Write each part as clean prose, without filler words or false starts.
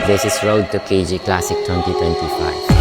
This is Road to KG Classic 2025.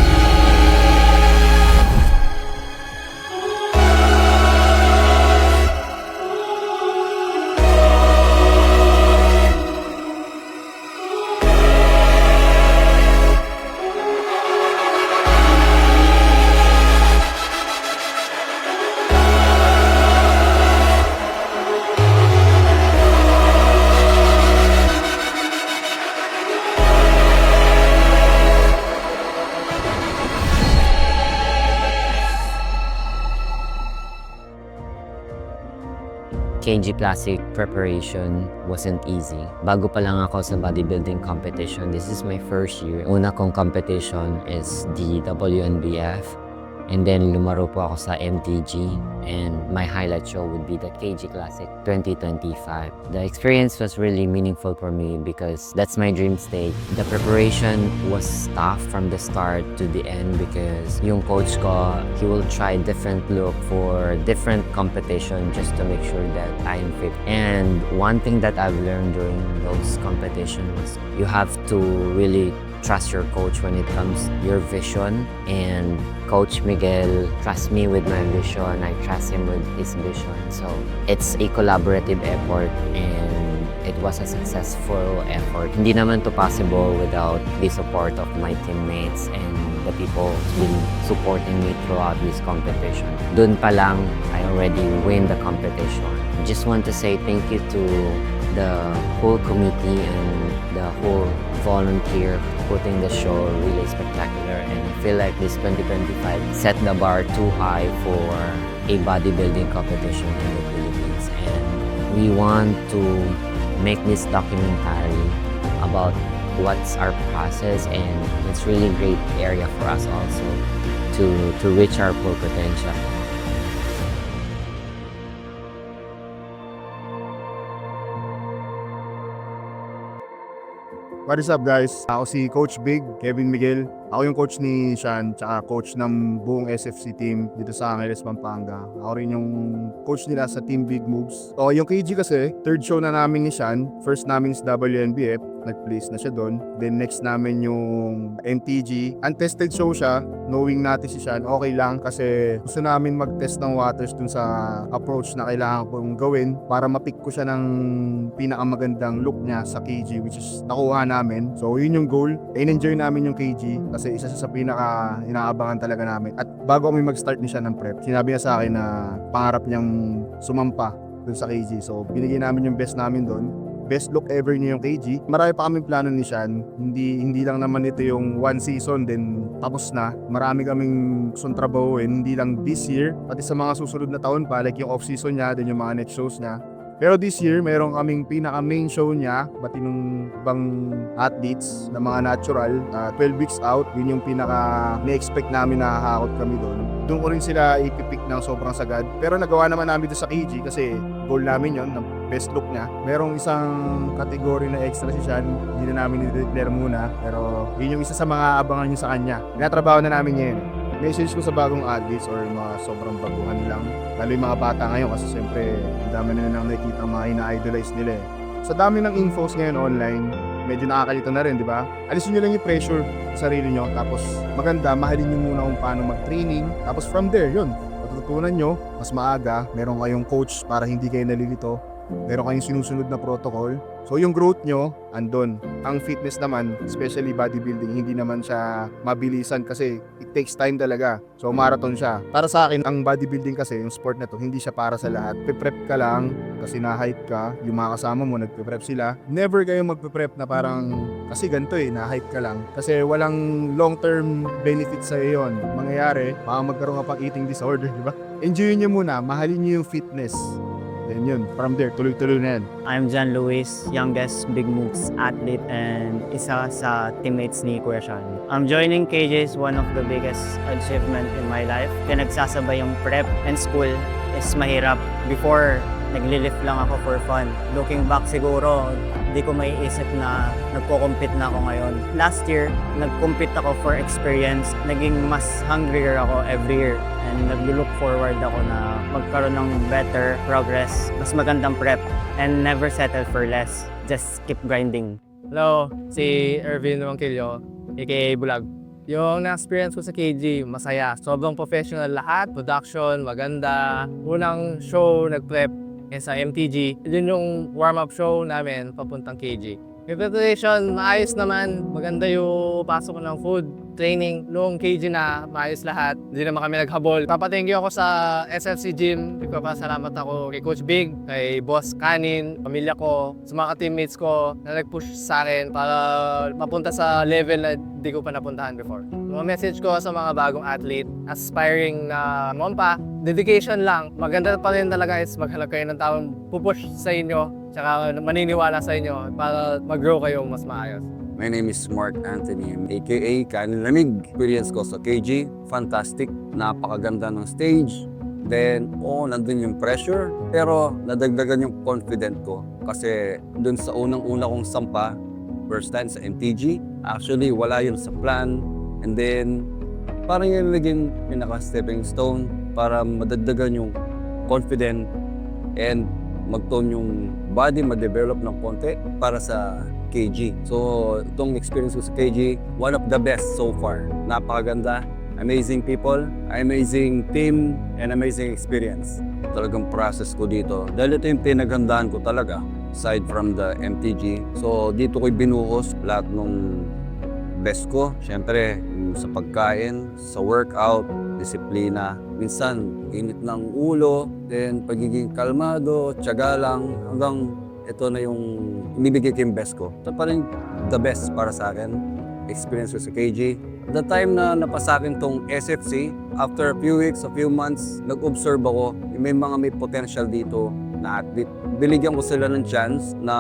KG Classic preparation wasn't easy. Bago pa lang ako sa bodybuilding competition, this is my first year. Una kong competition is the WNBF. And then lumaro po ako sa MTG, and my highlight show would be the KG Classic 2025. The experience was really meaningful for me because that's my dream state. The preparation was tough from the start to the end because yung coach ko, he will try different look for different competition just to make sure that I am fit. And one thing that I've learned during those competitions was you have to really trust your coach when it comes your vision, and Coach Miguel trusts me with my vision, I trust him with his vision. So it's a collaborative effort and it was a successful effort. Hindi naman to possible without the support of my teammates and the people who's been supporting me throughout this competition. Dun pa lang, I already win the competition. Just want to say thank you to the whole committee and the whole volunteer putting the show really spectacular, and I feel like this 2025 set the bar too high for a bodybuilding competition in the Philippines, and we want to make this documentary about what's our process, and it's really great area for us also to reach our full potential. What is up guys? Ako si Coach Big, Kevin Miguel. Ako yung coach ni Sean, tsaka coach ng buong SFC team dito sa Angeles, Pampanga. Ako rin yung coach nila sa Team Big Moves. O, yung KG kasi, third show na namin ni Sean. First namin is WNBF, nag-place na siya doon. Then next namin yung MTG. Untested show siya, knowing natin si Sean, okay lang kasi gusto namin mag-test ng waters dun sa approach na kailangan kong gawin para mapick ko siya ng pinakamagandang look niya sa KG, which is nakuha namin. So yun yung goal. In-enjoy namin yung KG kasi isa siya sa pinaka inaabangan talaga namin. At bago kami mag-start ni siya ng prep, sinabi niya sa akin na pangarap niyang sumampa dun sa KG. So binigay namin yung best namin dun. Best look ever niya yung KG. Marami pa kaming plano ni Sean. Hindi lang naman ito yung one season then tapos na. Marami kaming gustong trabahuin, hindi lang this year, pati sa mga susunod na taon pa, like yung off-season niya, then yung mga next shows niya. Pero this year, meron kaming pinaka-main show niya, pati nung ibang athletes na mga natural, 12 weeks out, yun yung pinaka-ne-expect namin na hakot kami doon. Doon ko rin sila ipipick ng sobrang sagad. Pero nagawa naman namin ito sa KG kasi goal namin yun, ng best look niya. Merong isang kategory na extra si Sean, hindi na namin i-declare muna, pero yun yung isa sa mga abangan nyo sa kanya. Tinatrabaho na namin yun. Message ko sa bagong athletes or mga sobrang baguhan lang, lalo yung mga bata ngayon kasi siyempre ang dami na nang nakikita mga ina-idolize nila eh. Sa dami ng infos ngayon online, medyo nakakalito na rin, di ba? Alisin nyo lang yung pressure sa sarili nyo, tapos maganda, mahalin nyo muna kung paano mag-training, tapos from there, yun, matututunan nyo, mas maaga, meron kayong coach para hindi kayo nalilito, meron kayong sinusunod na protocol. So yung growth nyo, andun. Ang fitness naman, especially bodybuilding, hindi naman siya mabilisan kasi it takes time talaga. So marathon siya. Para sa akin, ang bodybuilding kasi, yung sport na to, hindi siya para sa lahat. Pe-prep ka lang kasi na-hype ka, yung mga kasama mo nagpe-prep sila. Never kayo magpe-prep na parang kasi ganito na-hype ka lang. Kasi walang long-term benefit sa iyo yun. Mangyayari, baka magkaroon ka pang eating disorder, di ba? Enjoy nyo muna, mahalin nyo yung fitness. Then yun, from there, tuloy-tuloy na yan. I'm John Luis, youngest Big Moves athlete and isa sa teammates ni Kuya Sean. Joining KJ is one of the biggest achievement in my life. Pinagsasabay yung prep and school is mahirap. Before, nagli-lift lang ako for fun. Looking back siguro, di ko maiisip na nagko-compete na ako ngayon. Last year, nag-compete ako for experience. Naging mas hungrier ako every year. And nag-look forward ako na magkaroon ng better progress, mas magandang prep, and never settle for less. Just keep grinding. Hello, si Ervin Ronquillo, aka Bulag. Yung na-experience ko sa KG, masaya. Sobrang professional lahat. Production, maganda. Unang show, nag-prep sa MTG. Yun yung warm-up show namin papuntang KG. Yung preparation, maayos naman. Maganda yung pasok ko ng food, training. Noong KG na, maayos lahat. Hindi naman kami naghabol. Papathank you ako sa SFC Gym. Nagpapasalamat ako kay Coach Big, kay Boss Kanin, pamilya ko, sa mga teammates ko na nag-push sa akin para mapunta sa level na hindi ko pa napuntahan before. Mga message ko sa mga bagong athlete, aspiring na mompa, dedication lang. Maganda pa rin talaga is maghanap kayo ng taong pupush sa inyo, tsaka maniniwala sa inyo para mag-grow kayo mas maayos. My name is Mark Anthony, aka Kanin Lamig. Experience ko sa KG, fantastic. Napakaganda ng stage. Then, nandun yung pressure. Pero nadagdagan yung confident ko. Kasi dun sa unang-una kong sampa, first time sa MTG, actually wala yun sa plan. And then, parang yun naging pinaka-stepping stone para madagdagan yung confident and mag-tone yung body, ma-develop ng konti para sa KG. So, itong experience ko sa KG, one of the best so far. Napakaganda, amazing people, amazing team, and amazing experience. Talagang process ko dito. Dahil ito yung pinaghandaan ko talaga, aside from the MTG. So, dito ko'y binuhos lahat ng best ko. Siyempre, sa pagkain, sa workout, disiplina. Minsan, init ng ulo, then pagiging kalmado, tiyaga lang, hanggang ito na yung ibibigay ko yung best ko. Ito pa rin the best para sa akin. Experience ko sa KG. The time na napasa akin tong SFC, after a few weeks, a few months, nag-observe ako, may mga may potential dito na athlete. Binigyan ko sila ng chance na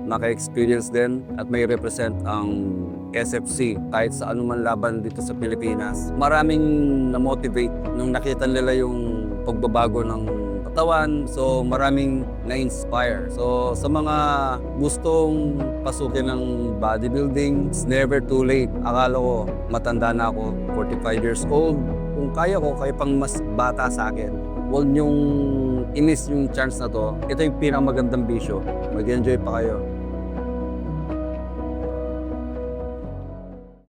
naka-experience din at may represent ang SFC kahit sa anuman laban dito sa Pilipinas. Maraming na-motivate nung nakita nila yung pagbabago ng katawan. So maraming na-inspire. So sa mga gustong pasukin ng bodybuilding, it's never too late. Akala ko matanda na ako, 45 years old. Kung kaya ko, kayo pang mas bata sa akin. Huwag niyong i-miss yung chance na to. Ito yung pinakamagandang bisyo. Mag-enjoy pa kayo.